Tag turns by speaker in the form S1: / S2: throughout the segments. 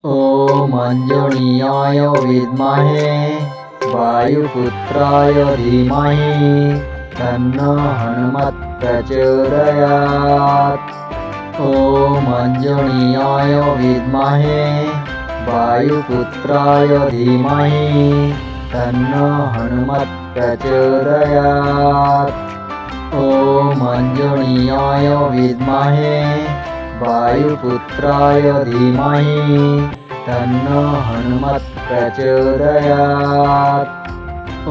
S1: ॐ अञ्जनीयाय विद्महे वायुपुत्राय धीमहि तन्नो हनुमत् प्रचोदयात्। ॐ अञ्जनीयाय विद्महे वायुपुत्राय धीमहि तन्नो हनुमत् प्रचोदयात्। ॐ अञ्जनीयाय विद्महे वायुपुत्राय धीमहि तन्नो हनुमत् प्रचोदयात्।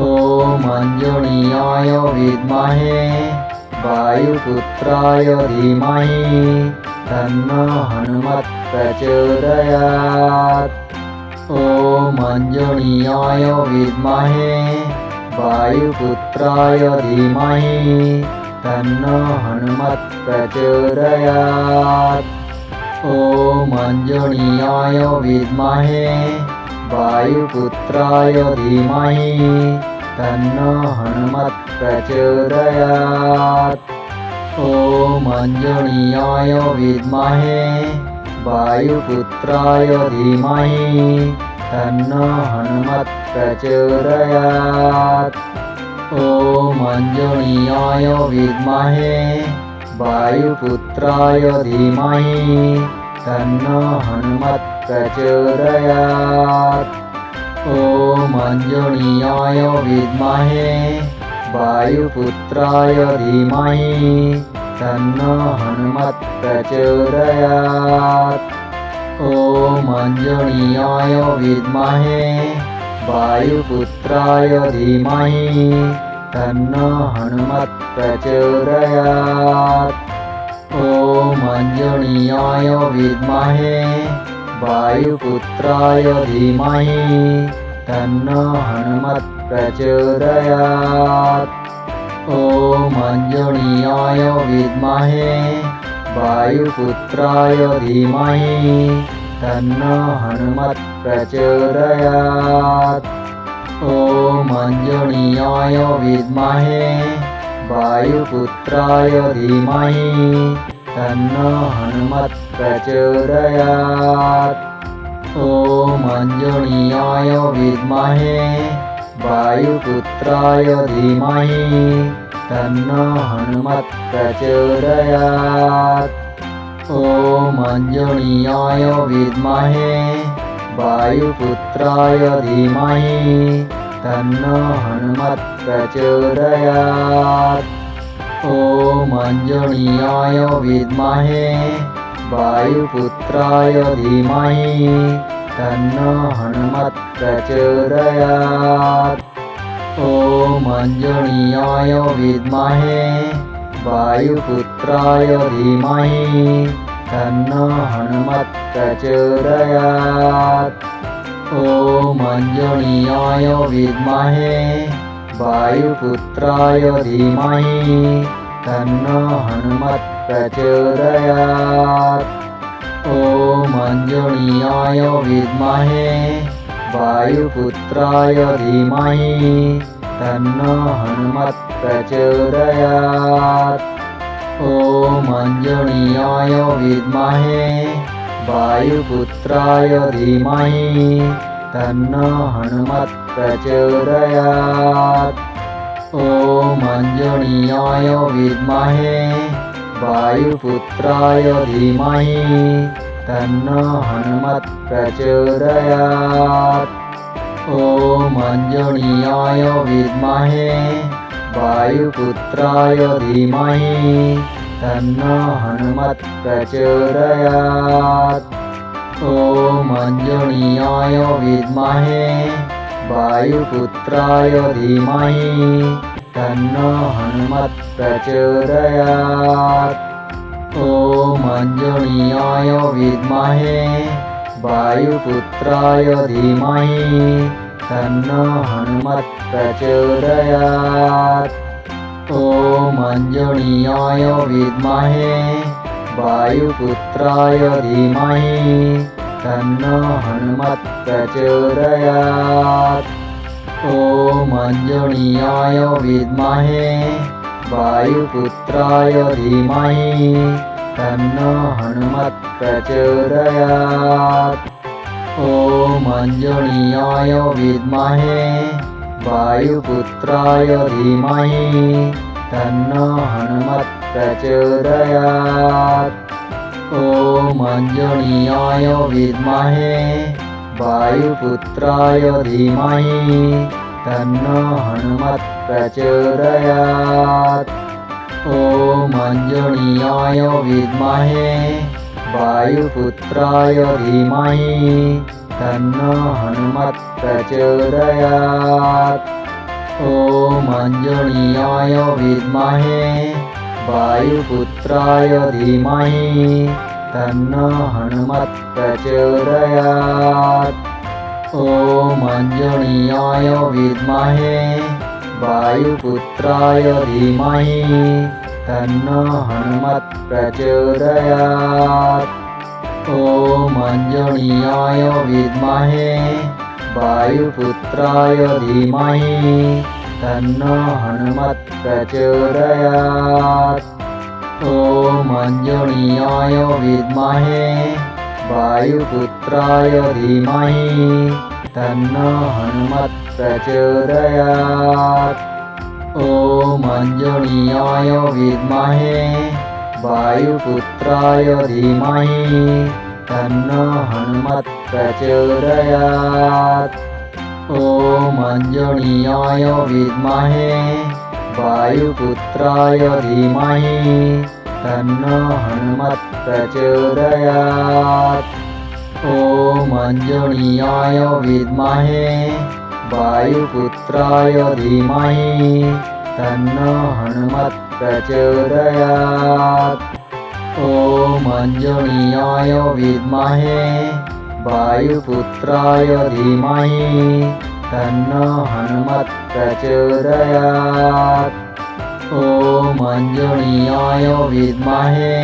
S1: ॐ अञ्जनीयाय विद्महे वायुपुत्राय धीमहि तन्नो हनुमत् प्रचोदयात्। ॐ अञ्जनीयाय विद्महे वायुपुत्राय धीमहि तन्नो हनुमत् प्रचोदयात्। ॐ अञ्जनीयाय विद्महे वायुपुत्राय धीमहि तन्नो हनुमत् प्रचोदयात्। ॐ अञ्जनीयाय विद्महे वायुपुत्राय धीमहि तन्नो हनुमत् प्रचोदयात्। ॐ अञ्जनीयाय विद्महे वायुपुत्राय धीमहि तन्नो हनुमत् प्रचोदयात्। ॐ अञ्जनीयाय विद्महे वायुपुत्राय धीमहि तन्नो हनुमत् प्रचोदयात्। ॐ अञ्जनीयाय विद्महे वायुपुत्राय धीमहि तन्नो हनुमत् प्रचोदयात्। ॐ अञ्जनीयाय विद्महे वायुपुत्राय धीमहि तन्नो हनुमत् प्रचोदयात्। ॐ अञ्जनीयाय विद्महे वायुपुत्राय धीमहि तन्नो हनुमत् प्रचोदयात्। ॐ अञ्जनीयाय विद्महे वायुपुत्राय धीमहि तन्नो हनुमत् प्रचोदयात्। ॐ अञ्जनीयाय विद्महे वायुपुत्राय धीमहि तन्नो हनुमत् प्रचोदयात्। ॐ अञ्जनीयाय विद्महे वायुपुत्राय धीमहि तन्नो हनुमत् प्रचोदयात्। ॐ अञ्जनीयाय विद्महे वायुपुत्राय धीमहि तन्नो हनुमत् प्रचोदयात्। ॐ अञ्जनीयाय विद्महे वायुपुत्राय धीमहि तन्नो हनुमत् प्रचोदयात्। ॐ अञ्जनीयाय विद्महे वायुपुत्राय धीमहि तन्नो हनुमत् प्रचोदयात्। ॐ अञ्जनीयाय विद्महे वायुपुत्राय धीमहि तन्नो हनुमत् प्रचोदयात्। ॐ अञ्जनीयाय विद्महे वायुपुत्राय धीमहि तन्नो हनुमत् प्रचोदयात्। ॐ अञ्जनीयाय विद्महे वायुपुत्राय धीमहि तन्नो हनुमत् प्रचोदयात्। ॐ अञ्जनीयाय विद्महे वायुपुत्राय धीमहि तन्नो हनुमत् प्रचोदयात्। ॐ अञ्जनीयाय विद्महे वायुपुत्राय धीमहि तन्नो हनुमत् प्रचोदयात्। ॐ अञ्जनीयाय विद्महे वायुपुत्राय धीमहि तन्नो हनुमत् प्रचोदयात्। ॐ अञ्जनीयाय विद्महे वायुपुत्राय धीमहि तन्नो हनुमत् प्रचोदयात्। ॐ अञ्जनीयाय विद्महे वायुपुत्राय धीमहि तन्नो हनुमत् प्रचोदयात्। ॐ अञ्जनीयाय विद्महे वायुपुत्राय धीमहि तन्नो हनुमत् प्रचोदयात्। ॐ अञ्जनीयाय विद्महे वायुपुत्राय धीमहि तन्नो हनुमत् प्रचोदयात्। ॐ अञ्जनीयाय विद्महे वायुपुत्राय धीमहि तन्नो हनुमत् प्रचोदयात्। ॐ अञ्जनीयाय विद्महे वायुपुत्राय धीमहि तन्नो हनुमत् प्रचोदयात्। ॐ अञ्जनीयाय विद्महे वायुपुत्राय धीमहि तन्नो हनुमत् प्रचोदयात्। ॐ अञ्जनीयाय विद्महे वायुपुत्राय धीमहि तन्नो हनुमत् प्रचोदयात्। ॐ अञ्जनीयाय विद्महे वायुपुत्राय धीमहि तन्नो हनुमत् प्रचोदयात्। ॐ अञ्जनीयाय विद्महे वायुपुत्राय धीमहि तन्नो हनुमत् प्रचोदयात्। ॐ अञ्जनीयाय विद्महे वायुपुत्राय धीमहि तन्नो हनुमत् प्रचोदयात्। ॐ अञ्जनीयाय विद्महे वायुपुत्राय धीमहि तन्नो हनुमत् प्रचोदयात्। ॐ अञ्जनीयाय विद्महे वायुपुत्राय धीमहि तन्नो हनुमत् प्रचोदयात्। ॐ अञ्जनीयाय विद्महे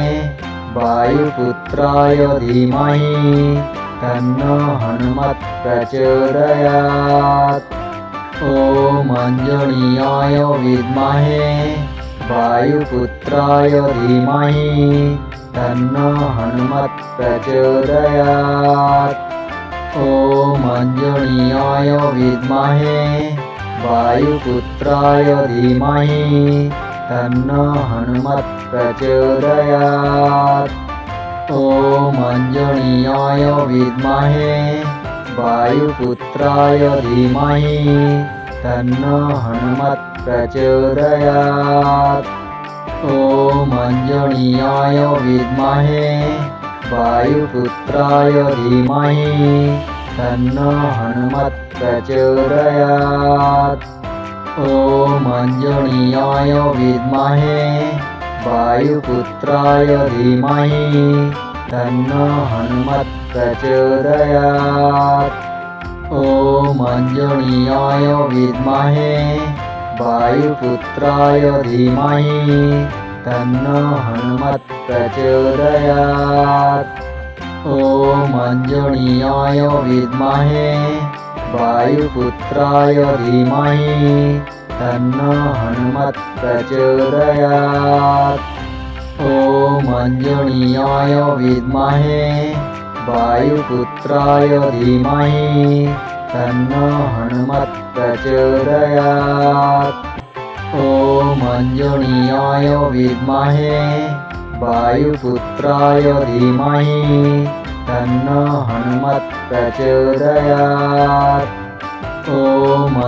S1: वायुपुत्राय धीमहि तन्नो हनुमत् प्रचोदयात्। ॐ अञ्जनीयाय विद्महे वायुपुत्राय धीमहि तन्नो हनुमत् प्रचोदयात्। ॐ अञ्जनीयाय विद्महे वायुपुत्राय धीमहि तन्नो हनुमत् प्रचोदयात्। ॐ अञ्जनीयाय विद्महे वायुपुत्राय धीमहि तन्नो हनुमत् प्रचोदयात्। ॐ अञ्जनीयाय विद्महे वायुपुत्राय धीमहि तन्नो हनुमत् प्रचोदयात्। ॐ अञ्जनीयाय विद्महे वायुपुत्राय धीमहि तन्नो हनुमत् प्रचोदयात्। ॐ अञ्जनीयाय विद्महे वायुपुत्राय धीमहि तन्नो हनुमत् प्रचोदयात्। ॐ अञ्जनीयाय विद्महे वायुपुत्राय धीमहि तन्नो हनुमत् प्रचोदयात्। ॐ अञ्जनीयाय विद्महे वायुपुत्राय धीमहि तन्नो हनुमत् प्रचोदयात्। ॐ अञ्जनीयाय विद्महे वायुपुत्राय धीमहि तन्नो हनुमत् प्रचोदयात्। ॐ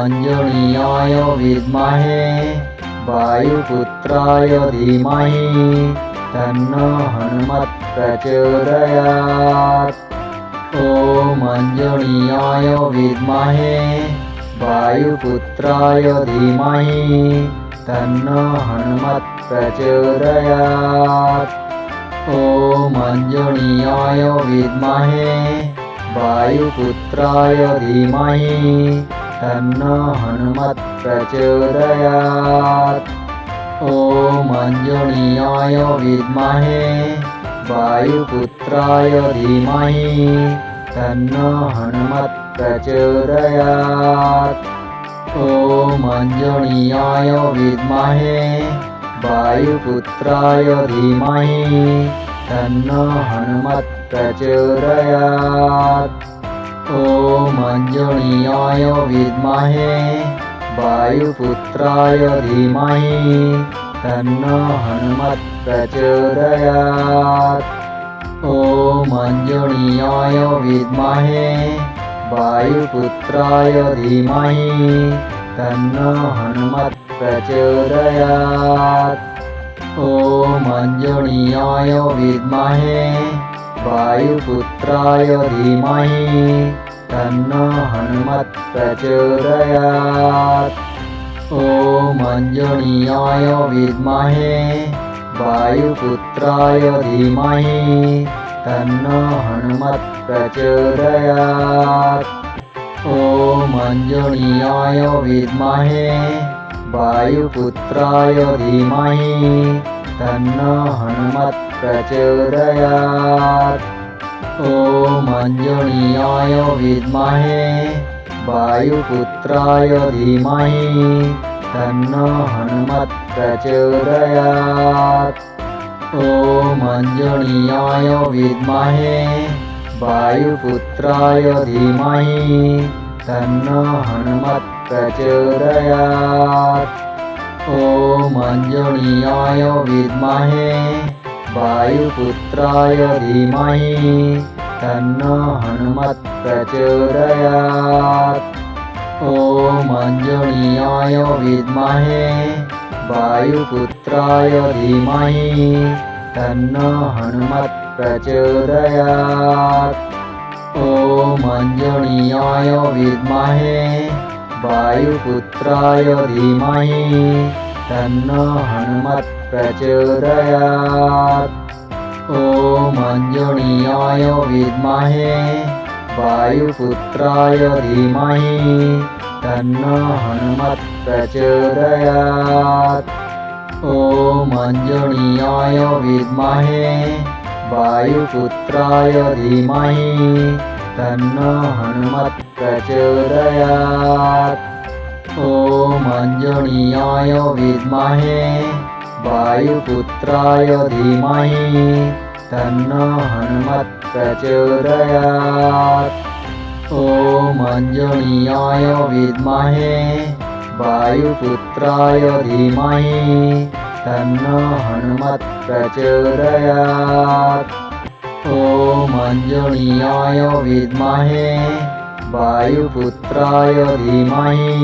S1: अञ्जनीयाय विद्महे वायुपुत्राय धीमहि तन्नो हनुमत् प्रचोदयात्। ॐ अञ्जनीयाय विद्महे वायुपुत्राय धीमहि तन्नो हनुमत् प्रचोदयात्। ॐ अञ्जनीयाय विद्महे वायुपुत्राय धीमहि तन्नो हनुमत् प्रचोदयात्। ॐ अञ्जनीयाय विद्महे वायुपुत्राय धीमहि तन्नो हनुमत् प्रचोदयात्। ॐ अञ्जनीयाय विद्महे वायुपुत्राय धीमहि तन्नो हनुमत् प्रचोदयात्। ॐ अञ्जनीयाय विद्महे वायुपुत्राय धीमहि तन्नो हनुमत् प्रचोदयात्। ॐ अञ्जनीयाय विद्महे वायुपुत्राय धीमहि तन्नो हनुमत् प्रचोदयात्। ॐ अञ्जनीयाय विद्महे वायुपुत्राय धीमहि तन्नो हनुमत् प्रचोदयात्। ॐ अञ्जनीयाय विद्महे वायुपुत्राय धीमहि तन्नो हनुमत् प्रचोदयात्। ॐ अञ्जनीयाय विद्महे वायुपुत्राय धीमहि तन्नो हनुमत् प्रचोदयात्। ॐ अञ्जनीयाय विद्महे वायुपुत्राय धीमहि तन्नो हनुमत् प्रचोदयात्। ॐ अञ्जनीयाय विद्महे वायुपुत्राय धीमहि तन्नो हनुमत् प्रचोदयात्। ॐ अञ्जनीयाय विद्महे वायुपुत्राय धीमहि तन्नो हनुमत् प्रचोदयात्। ॐ अञ्जनीयाय विद्महे वायुपुत्राय धीमहि तन्नो हनुमत् प्रचोदयात्। ॐ अञ्जनीयाय विद्महे वायुपुत्राय धीमहि तन्नो हनुमत् प्रचोदयात्। ॐ अञ्जनीयाय विद्महे वायुपुत्राय धीमहि तन्नो हनुमत् प्रचोदयात्। ॐ अञ्जनीयाय विद्महे वायुपुत्राय धीमहि तन्नो हनुमत् प्रचोदयात्। ॐ अञ्जनीयाय विद्महे वायुपुत्राय धीमहि तन्नो हनुमत् प्रचोदयात्। ॐ अञ्जनीयाय विद्महे वायुपुत्राय धीमहि तन्नो हनुमत् प्रचोदयात्। ॐ अञ्जनीयाय विद्महे वायुपुत्राय धीमहि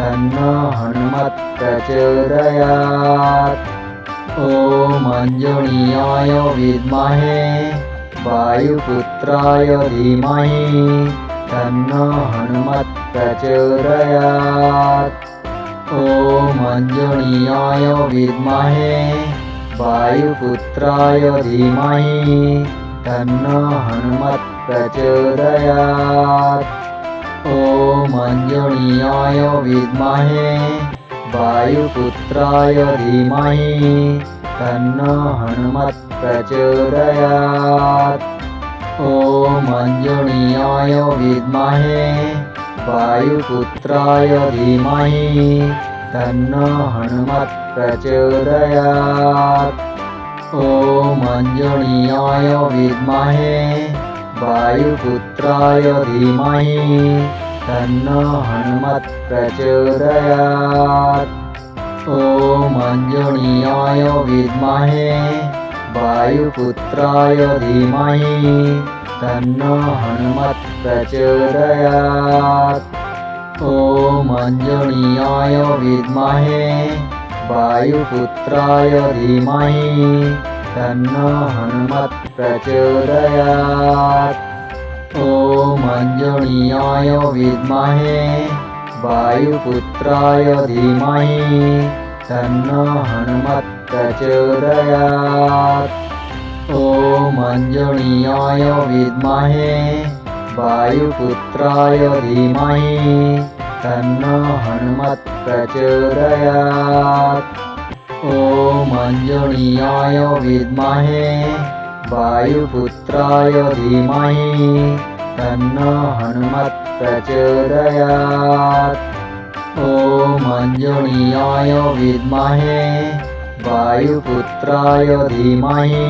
S1: तन्नो हनुमत् प्रचोदयात्। ॐ अञ्जनीयाय विद्महे वायुपुत्राय धीमहि तन्नो हनुमत् प्रचोदयात्। ॐ अञ्जनीयाय विद्महे वायुपुत्राय धीमहि तन्नो हनुमत् प्रचोदयात्। ॐ अञ्जनीयाय विद्महे वायुपुत्राय धीमहि तन्नो हनुमत् प्रचोदयात्। ॐ अञ्जनीयाय विद्महे वायुपुत्राय धीमहि तन्नो हनुमत् प्रचोदयात्। ॐ अञ्जनीयाय विद्महे वायुपुत्राय धीमहि तन्नो हनुमत् प्रचोदयात्। ॐ अञ्जनीयाय विद्महे वायुपुत्राय धीमहि तन्नो हनुमत् प्रचोदयात्। ॐ अञ्जनीयाय विद्महे वायुपुत्राय धीमहि तन्नो हनुमत् प्रचोदयात्। ॐ अञ्जनीयाय विद्महे वायुपुत्राय धीमहि तन्नो हनुमत् प्रचोदयात्। ॐ अञ्जनीयाय विद्महे वायुपुत्राय धीमहि तन्नो हनुमत् प्रचोदयात्। ॐ अञ्जनीयाय विद्महे वायुपुत्राय धीमहि तन्नो हनुमत् प्रचोदयात्। ॐ अञ्जनीयाय विद्महे वायुपुत्राय धीमहि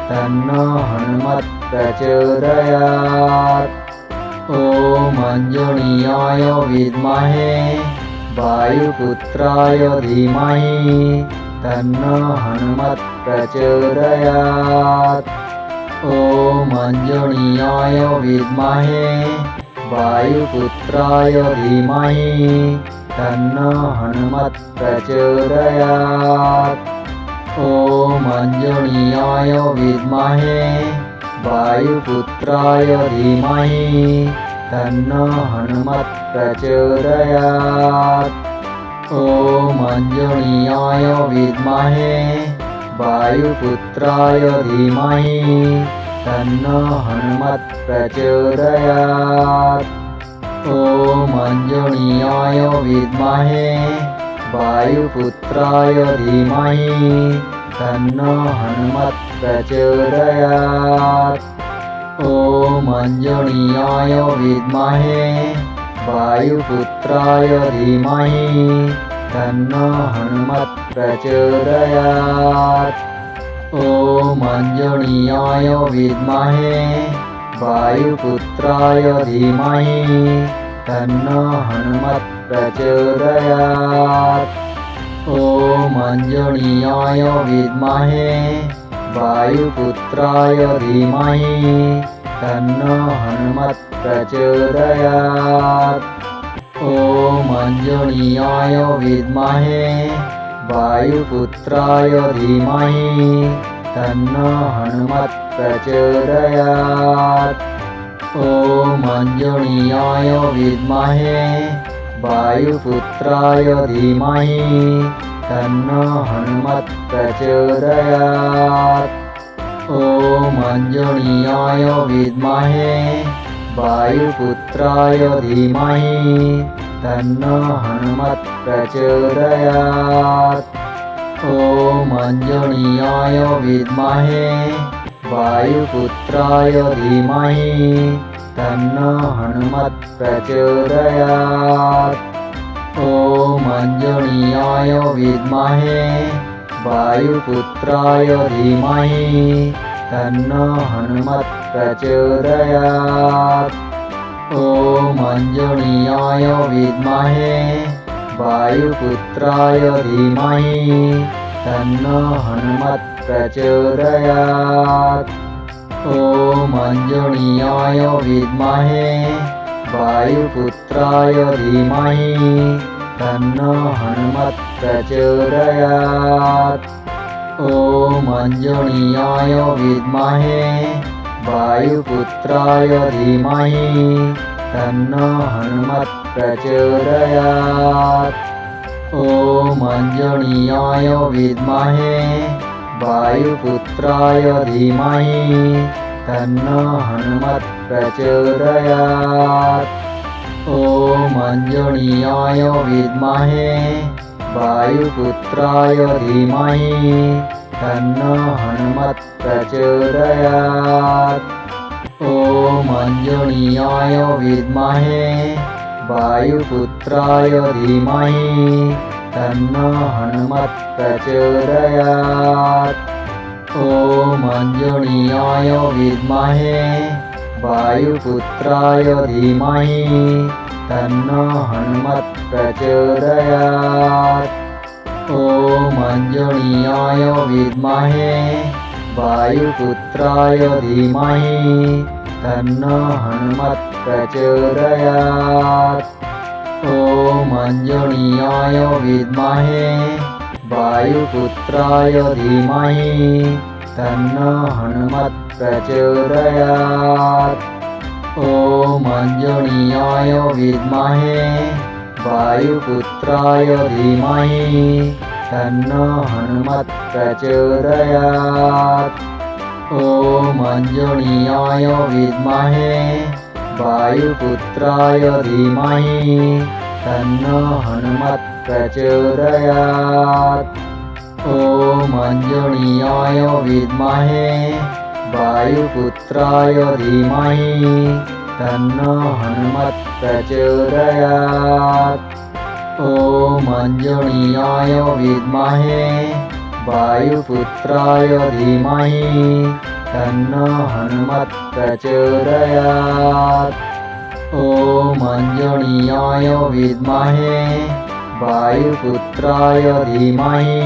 S1: तन्नो हनुमत् प्रचोदयात्। ॐ अञ्जनीयाय विद्महे वायुपुत्राय धीमहि तन्नो हनुमत् प्रचोदयात्। ॐ अञ्जनीयाय विद्महे वायुपुत्राय धीमहि तन्नो हनुमत् प्रचोदयात्। ॐ अञ्जनीयाय विद्महे वायुपुत्राय धीमहि तन्नो हनुमत् प्रचोदयात्। ॐ अञ्जनीयाय विद्महे वायुपुत्राय धीमहि तन्नो हनुमत् प्रचोदयात्। ॐ अञ्जनीयाय विद्महे वायुपुत्राय धीमहि तन्नो हनुमत् प्रचोदयात्। ॐ अञ्जनीयाय विद्महे वायुपुत्राय धीमहि तन्नो हनुमत् प्रचोदयात्। ॐ अञ्जनीयाय विद्महे वायुपुत्राय धीमहि तन्नो हनुमत् प्रचोदयात्। ॐ अञ्जनीयाय विद्महे वायुपुत्राय धीमहि तन्नो हनुमत् प्रचोदयात्। ॐ अञ्जनीयाय विद्महे वायुपुत्राय धीमहि तन्नो हनुमत् प्रचोदयात्। ॐ अञ्जनीयाय विद्महे वायुपुत्राय धीमहि तन्नो हनुमत् प्रचोदयात्। ॐ अञ्जनीयाय विद्महे वायुपुत्राय धीमहि तन्नो हनुमत् प्रचोदयात्। ॐ अञ्जनीयाय विद्महे वायुपुत्राय धीमहि तन्नो हनुमत् प्रचोदयात्। ॐ अञ्जनीयाय विद्महे वायुपुत्राय धीमहि तन्नो हनुमत् प्रचोदयात्। ॐ अञ्जनीयाय विद्महे वायुपुत्राय धीमहि तन्नो हनुमत् प्रचोदयात्। ॐ अञ्जनीयाय विद्महे वायुपुत्राय धीमहि तन्नो हनुमत् प्रचोदयात्। ॐ अञ्जनीयाय विद्महे वायुपुत्राय धीमहि तन्नो हनुमत् प्रचोदयात्। ॐ अञ्जनीयाय विद्महे वायुपुत्राय धीमहि तन्नो हनुमत् प्रचोदयात्। ॐ अञ्जनीयाय विद्महे वायुपुत्राय धीमहि तन्नो हनुमत् प्रचोदयात्। ॐ अञ्जनीयाय विद्महे वायुपुत्राय धीमहि तन्नो हनुमत् प्रचोदयात्। ॐ अञ्जनीयाय विद्महे वायुपुत्राय धीमहि तन्नो हनुमत् प्रचोदयात्। ॐ अञ्जनीयाय विद्महे वायुपुत्राय धीमहि तन्नो हनुमत् प्रचोदयात्। ॐ अञ्जनीयाय विद्महे वायुपुत्राय धीमहि तन्नो हनुमत् प्रचोदयात्। ॐ अञ्जनीयाय विद्महे वायुपुत्राय धीमहि तन्नो हनुमत् प्रचोदयात्। ॐ अञ्जनीयाय विद्महे वायुपुत्राय धीमहि तन्नो हनुमत् प्रचोदयात्। ॐ अञ्जनीयाय विद्महे वायुपुत्राय धीमहि तन्नो हनुमत् प्रचोदयात्। ॐ अञ्जनीयाय विद्महे वायुपुत्राय धीमहि तन्नो हनुमत् प्रचोदयात्। ॐ अञ्जनीयाय विद्महे वायुपुत्राय धीमहि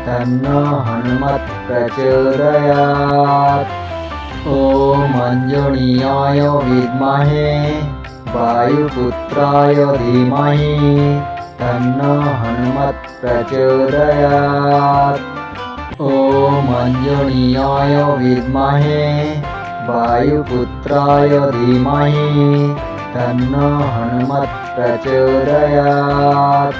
S1: तन्नो हनुमत् प्रचोदयात्। ॐ अञ्जनीयाय विद्महे वायुपुत्राय धीमहि तन्नो हनुमत् प्रचोदयात्। ॐ अञ्जनीयाय विद्महे वायुपुत्राय धीमहि तन्नो हनुमत् प्रचोदयात्।